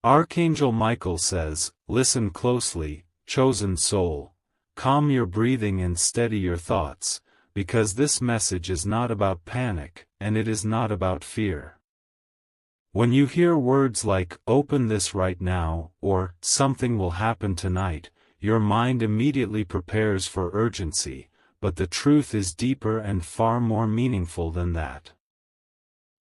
Archangel Michael says, listen closely, chosen soul, calm your breathing and steady your thoughts, because this message is not about panic, and it is not about fear. When you hear words like, open this right now, or, something will happen tonight, your mind immediately prepares for urgency, but the truth is deeper and far more meaningful than that.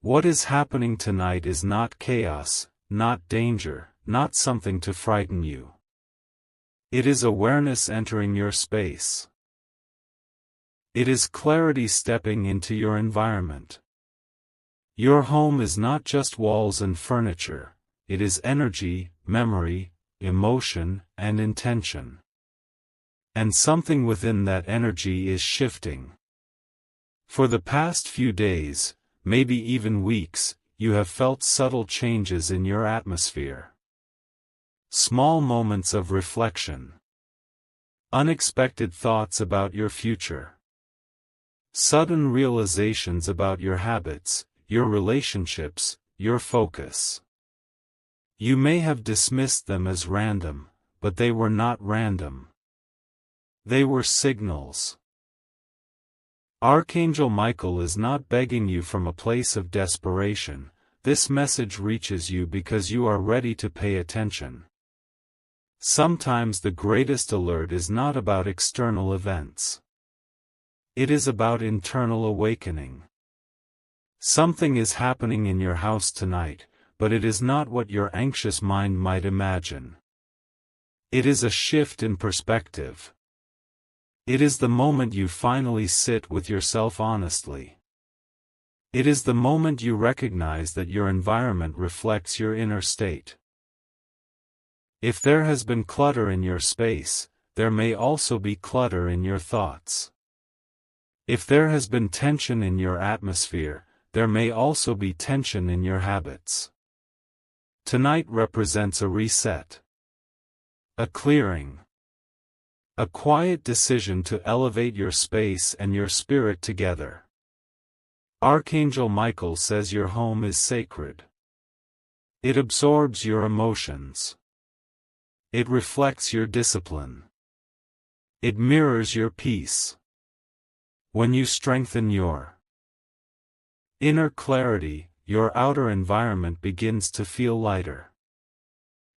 What is happening tonight is not chaos, not danger, not something to frighten you. It is awareness entering your space. It is clarity stepping into your environment. Your home is not just walls and furniture, it is energy, memory, emotion, and intention. And something within that energy is shifting. For the past few days, maybe even weeks, you have felt subtle changes in your atmosphere. Small moments of reflection. Unexpected thoughts about your future. Sudden realizations about your habits, your relationships, your focus. You may have dismissed them as random, but they were not random. They were signals. Archangel Michael is not begging you from a place of desperation. This message reaches you because you are ready to pay attention. Sometimes the greatest alert is not about external events. It is about internal awakening. Something is happening in your house tonight, but it is not what your anxious mind might imagine. It is a shift in perspective. It is the moment you finally sit with yourself honestly. It is the moment you recognize that your environment reflects your inner state. If there has been clutter in your space, there may also be clutter in your thoughts. If there has been tension in your atmosphere, there may also be tension in your habits. Tonight represents a reset. A clearing. A quiet decision to elevate your space and your spirit together. Archangel Michael says your home is sacred. It absorbs your emotions. It reflects your discipline. It mirrors your peace. When you strengthen your inner clarity, your outer environment begins to feel lighter.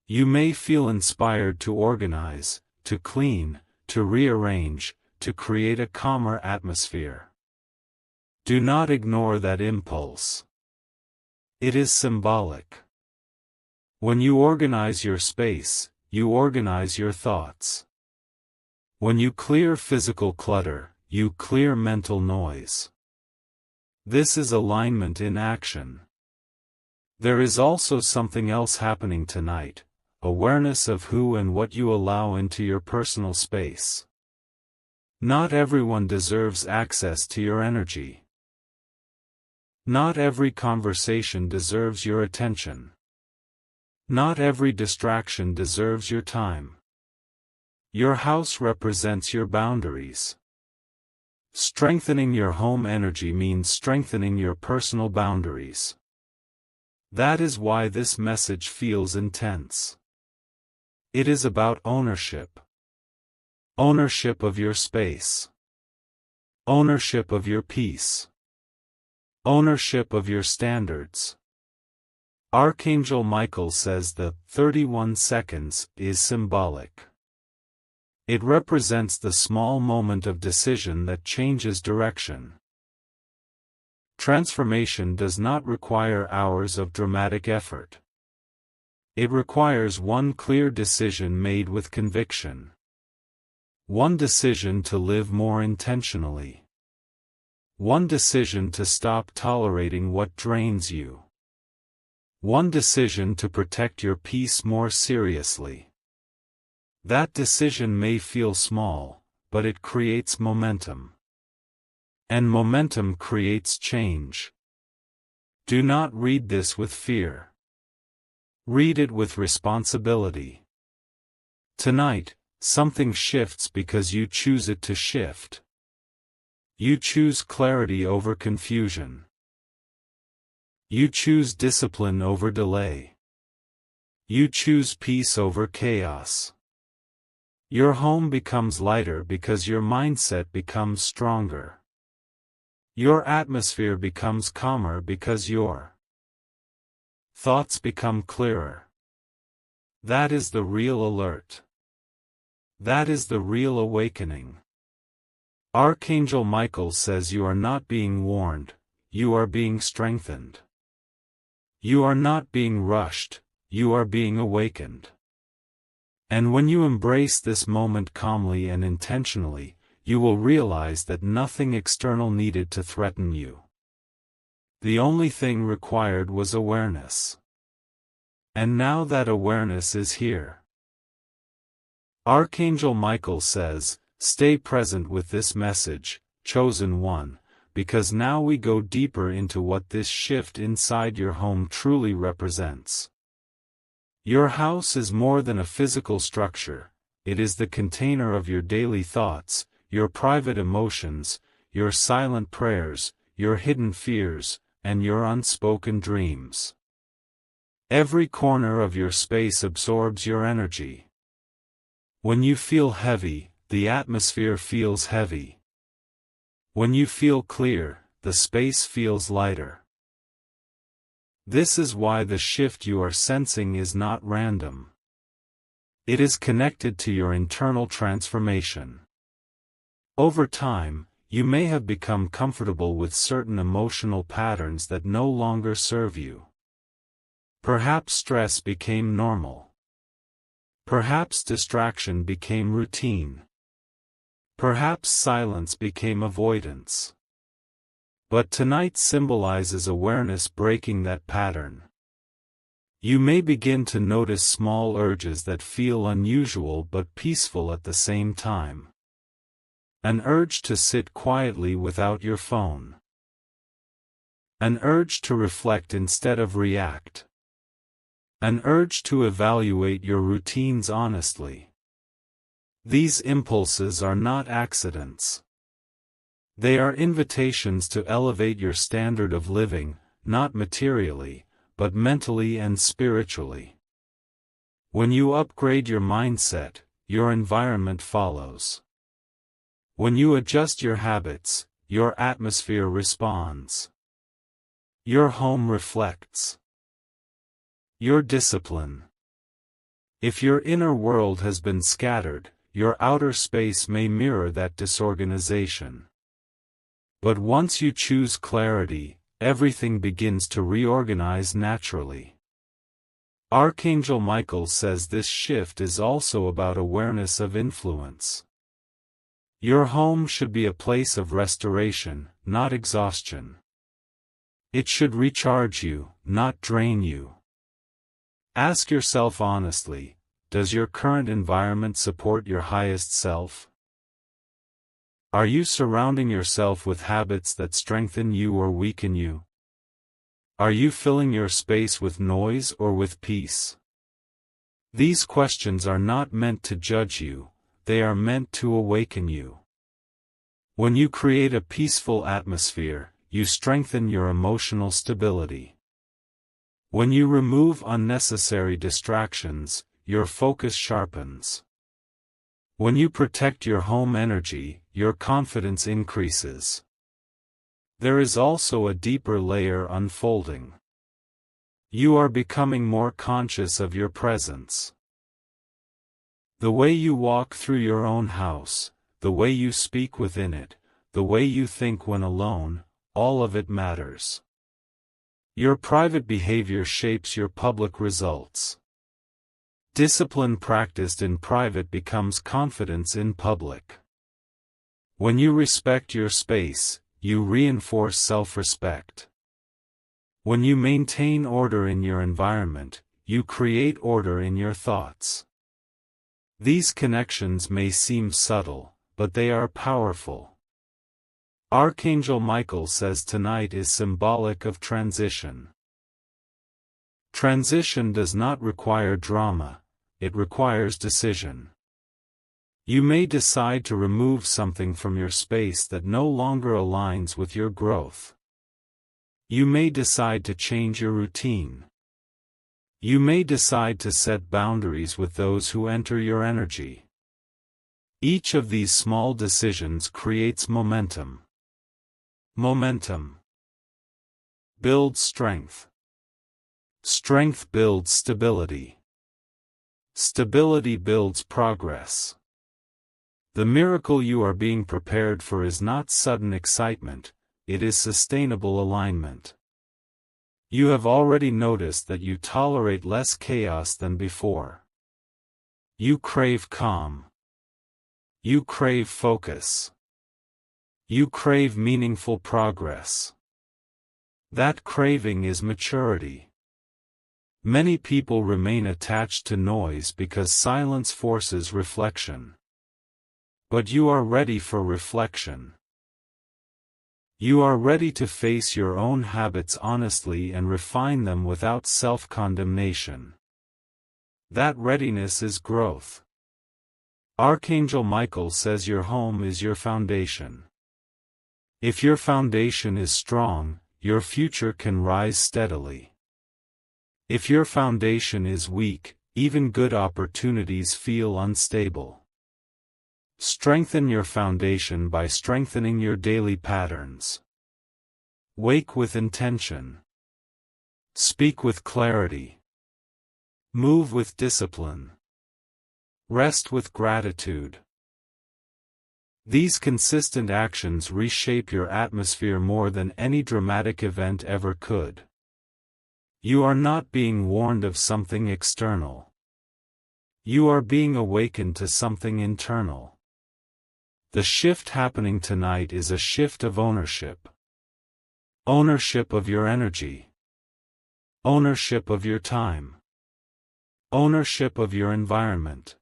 You may feel inspired to organize, to clean, to rearrange, to create a calmer atmosphere. Do not ignore that impulse. It is symbolic. When you organize your space, you organize your thoughts. When you clear physical clutter, you clear mental noise. This is alignment in action. There is also something else happening tonight. Awareness of who and what you allow into your personal space. Not everyone deserves access to your energy. Not every conversation deserves your attention. Not every distraction deserves your time. Your house represents your boundaries. Strengthening your home energy means strengthening your personal boundaries. That is why this message feels intense. It is about ownership. Ownership of your space. Ownership of your peace. Ownership of your standards. Archangel Michael says the 31 seconds is symbolic. It represents the small moment of decision that changes direction. Transformation does not require hours of dramatic effort. It requires one clear decision made with conviction. One decision to live more intentionally. One decision to stop tolerating what drains you. One decision to protect your peace more seriously. That decision may feel small, but it creates momentum. And momentum creates change. Do not read this with fear. Read it with responsibility. Tonight, something shifts because you choose it to shift. You choose clarity over confusion. You choose discipline over delay. You choose peace over chaos. Your home becomes lighter because your mindset becomes stronger. Your atmosphere becomes calmer because your thoughts become clearer. That is the real alert. That is the real awakening. Archangel Michael says you are not being warned, you are being strengthened. You are not being rushed, you are being awakened. And when you embrace this moment calmly and intentionally, you will realize that nothing external needed to threaten you. The only thing required was awareness. And now that awareness is here. Archangel Michael says, stay present with this message, chosen one, because now we go deeper into what this shift inside your home truly represents. Your house is more than a physical structure, it is the container of your daily thoughts, your private emotions, your silent prayers, your hidden fears, and your unspoken dreams. Every corner of your space absorbs your energy. When you feel heavy, the atmosphere feels heavy. When you feel clear, the space feels lighter. This is why the shift you are sensing is not random. It is connected to your internal transformation. Over time, you may have become comfortable with certain emotional patterns that no longer serve you. Perhaps stress became normal. Perhaps distraction became routine. Perhaps silence became avoidance. But tonight symbolizes awareness breaking that pattern. You may begin to notice small urges that feel unusual but peaceful at the same time. An urge to sit quietly without your phone. An urge to reflect instead of react. An urge to evaluate your routines honestly. These impulses are not accidents. They are invitations to elevate your standard of living, not materially, but mentally and spiritually. When you upgrade your mindset, your environment follows. When you adjust your habits, your atmosphere responds. Your home reflects your discipline. If your inner world has been scattered, your outer space may mirror that disorganization. But once you choose clarity, everything begins to reorganize naturally. Archangel Michael says this shift is also about awareness of influence. Your home should be a place of restoration, not exhaustion. It should recharge you, not drain you. Ask yourself honestly, does your current environment support your highest self? Are you surrounding yourself with habits that strengthen you or weaken you? Are you filling your space with noise or with peace? These questions are not meant to judge you, they are meant to awaken you. When you create a peaceful atmosphere, you strengthen your emotional stability. When you remove unnecessary distractions, your focus sharpens. When you protect your home energy, your confidence increases. There is also a deeper layer unfolding. You are becoming more conscious of your presence. The way you walk through your own house, the way you speak within it, the way you think when alone, all of it matters. Your private behavior shapes your public results. Discipline practiced in private becomes confidence in public. When you respect your space, you reinforce self-respect. When you maintain order in your environment, you create order in your thoughts. These connections may seem subtle, but they are powerful. Archangel Michael says tonight is symbolic of transition. Transition does not require drama, it requires decision. You may decide to remove something from your space that no longer aligns with your growth. You may decide to change your routine. You may decide to set boundaries with those who enter your energy. Each of these small decisions creates momentum. Momentum builds strength. Strength builds stability. Stability builds progress. The miracle you are being prepared for is not sudden excitement, it is sustainable alignment. You have already noticed that you tolerate less chaos than before. You crave calm. You crave focus. You crave meaningful progress. That craving is maturity. Many people remain attached to noise because silence forces reflection. But you are ready for reflection. You are ready to face your own habits honestly and refine them without self-condemnation. That readiness is growth. Archangel Michael says your home is your foundation. If your foundation is strong, your future can rise steadily. If your foundation is weak, even good opportunities feel unstable. Strengthen your foundation by strengthening your daily patterns. Wake with intention. Speak with clarity. Move with discipline. Rest with gratitude. These consistent actions reshape your atmosphere more than any dramatic event ever could. You are not being warned of something external. You are being awakened to something internal. The shift happening tonight is a shift of ownership. Ownership of your energy. Ownership of your time. Ownership of your environment.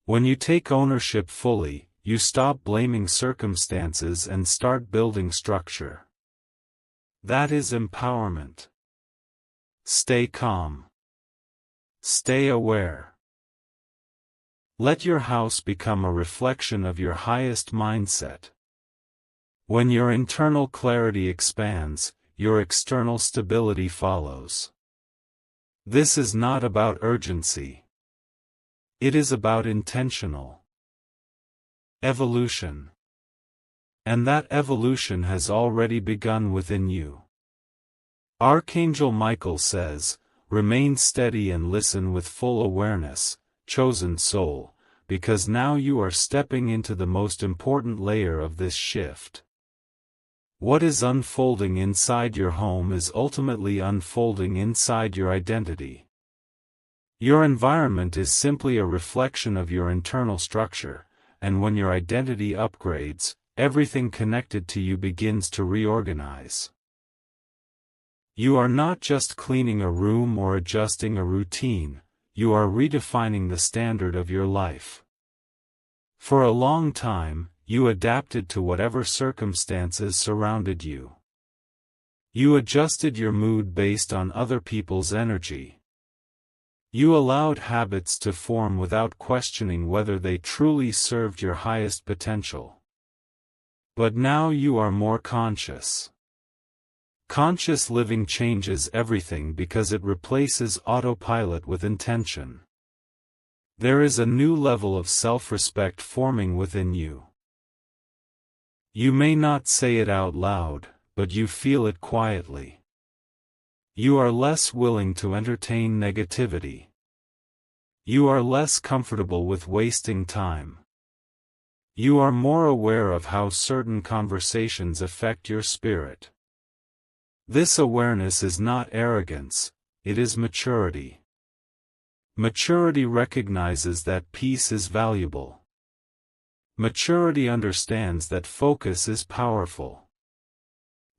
When you take ownership fully, you stop blaming circumstances and start building structure. That is empowerment. Stay calm. Stay aware. Let your house become a reflection of your highest mindset. When your internal clarity expands, your external stability follows. This is not about urgency. It is about intentional evolution. And that evolution has already begun within you. Archangel Michael says, remain steady and listen with full awareness, chosen soul, because now you are stepping into the most important layer of this shift. What is unfolding inside your home is ultimately unfolding inside your identity. Your environment is simply a reflection of your internal structure, and when your identity upgrades, everything connected to you begins to reorganize. You are not just cleaning a room or adjusting a routine, you are redefining the standard of your life. For a long time, you adapted to whatever circumstances surrounded you. You adjusted your mood based on other people's energy. You allowed habits to form without questioning whether they truly served your highest potential. But now you are more conscious. Conscious living changes everything because it replaces autopilot with intention. There is a new level of self-respect forming within you. You may not say it out loud, but you feel it quietly. You are less willing to entertain negativity. You are less comfortable with wasting time. You are more aware of how certain conversations affect your spirit. This awareness is not arrogance, it is maturity. Maturity recognizes that peace is valuable. Maturity understands that focus is powerful.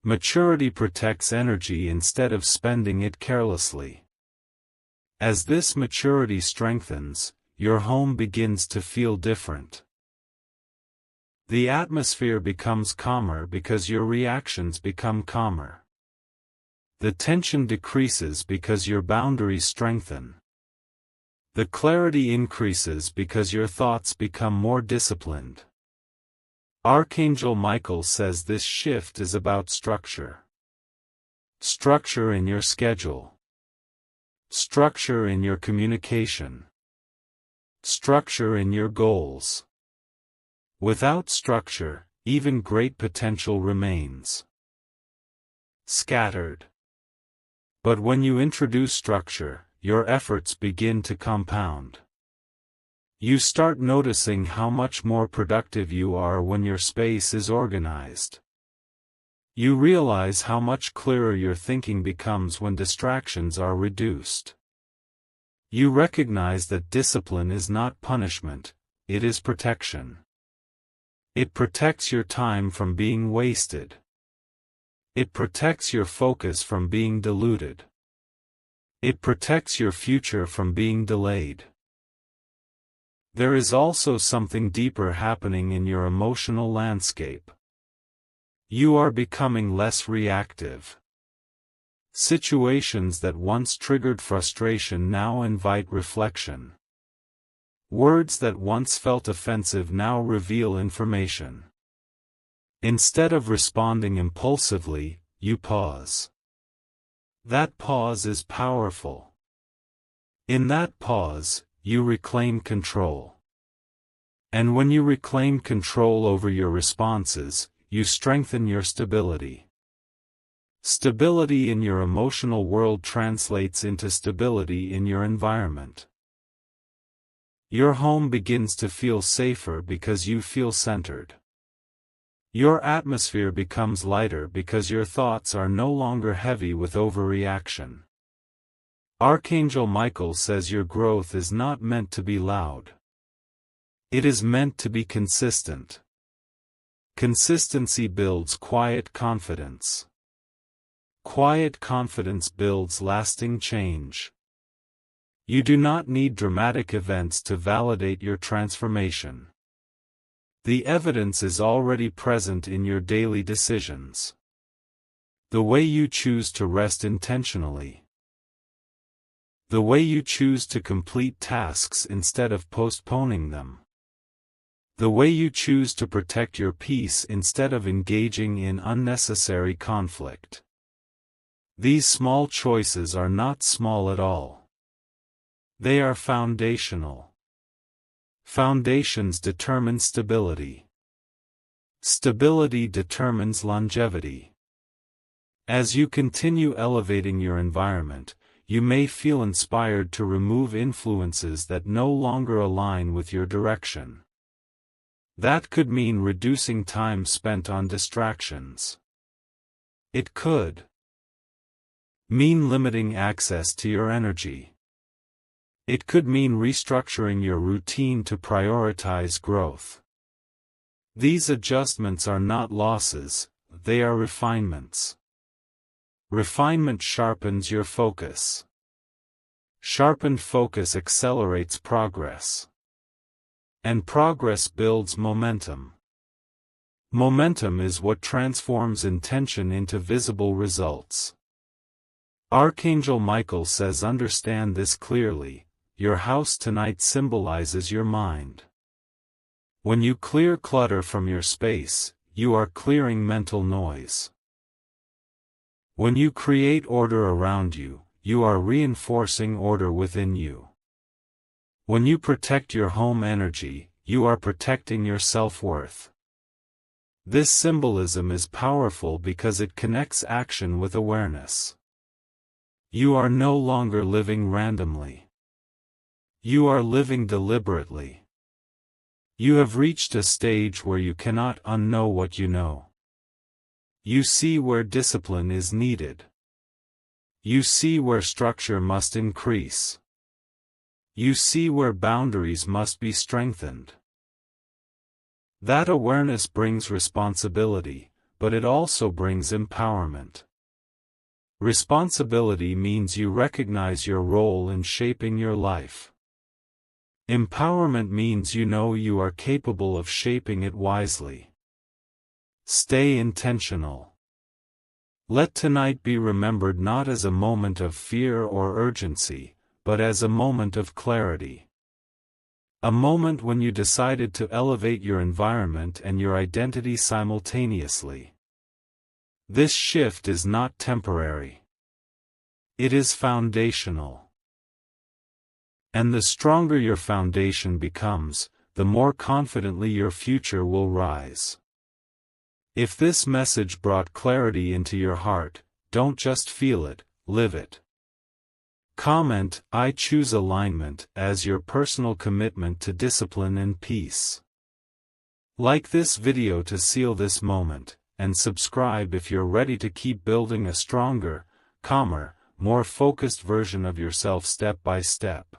Maturity protects energy instead of spending it carelessly. As this maturity strengthens, your home begins to feel different. The atmosphere becomes calmer because your reactions become calmer. The tension decreases because your boundaries strengthen. The clarity increases because your thoughts become more disciplined. Archangel Michael says this shift is about structure. Structure in your schedule. Structure in your communication. Structure in your goals. Without structure, even great potential remains scattered. But when you introduce structure, your efforts begin to compound. You start noticing how much more productive you are when your space is organized. You realize how much clearer your thinking becomes when distractions are reduced. You recognize that discipline is not punishment, it is protection. It protects your time from being wasted. It protects your focus from being diluted. It protects your future from being delayed. There is also something deeper happening in your emotional landscape. You are becoming less reactive. Situations that once triggered frustration now invite reflection. Words that once felt offensive now reveal information. Instead of responding impulsively, you pause. That pause is powerful. In that pause, you reclaim control. And when you reclaim control over your responses, you strengthen your stability. Stability in your emotional world translates into stability in your environment. Your home begins to feel safer because you feel centered. Your atmosphere becomes lighter because your thoughts are no longer heavy with overreaction. Archangel Michael says your growth is not meant to be loud. It is meant to be consistent. Consistency builds quiet confidence. Quiet confidence builds lasting change. You do not need dramatic events to validate your transformation. The evidence is already present in your daily decisions. The way you choose to rest intentionally. The way you choose to complete tasks instead of postponing them. The way you choose to protect your peace instead of engaging in unnecessary conflict. These small choices are not small at all. They are foundational. Foundations determine stability. Stability determines longevity. As you continue elevating your environment, you may feel inspired to remove influences that no longer align with your direction. That could mean reducing time spent on distractions. It could mean limiting access to your energy. It could mean restructuring your routine to prioritize growth. These adjustments are not losses, they are refinements. Refinement sharpens your focus. Sharpened focus accelerates progress. And progress builds momentum. Momentum is what transforms intention into visible results. Archangel Michael says, understand this clearly. Your house tonight symbolizes your mind. When you clear clutter from your space, you are clearing mental noise. When you create order around you, you are reinforcing order within you. When you protect your home energy, you are protecting your self-worth. This symbolism is powerful because it connects action with awareness. You are no longer living randomly. You are living deliberately. You have reached a stage where you cannot unknow what you know. You see where discipline is needed. You see where structure must increase. You see where boundaries must be strengthened. That awareness brings responsibility, but it also brings empowerment. Responsibility means you recognize your role in shaping your life. Empowerment means you know you are capable of shaping it wisely. Stay intentional. Let tonight be remembered not as a moment of fear or urgency, but as a moment of clarity. A moment when you decided to elevate your environment and your identity simultaneously. This shift is not temporary. It is foundational. And the stronger your foundation becomes, the more confidently your future will rise. If this message brought clarity into your heart, don't just feel it, live it. Comment, "I choose alignment," as your personal commitment to discipline and peace. Like this video to seal this moment, and subscribe if you're ready to keep building a stronger, calmer, more focused version of yourself step by step.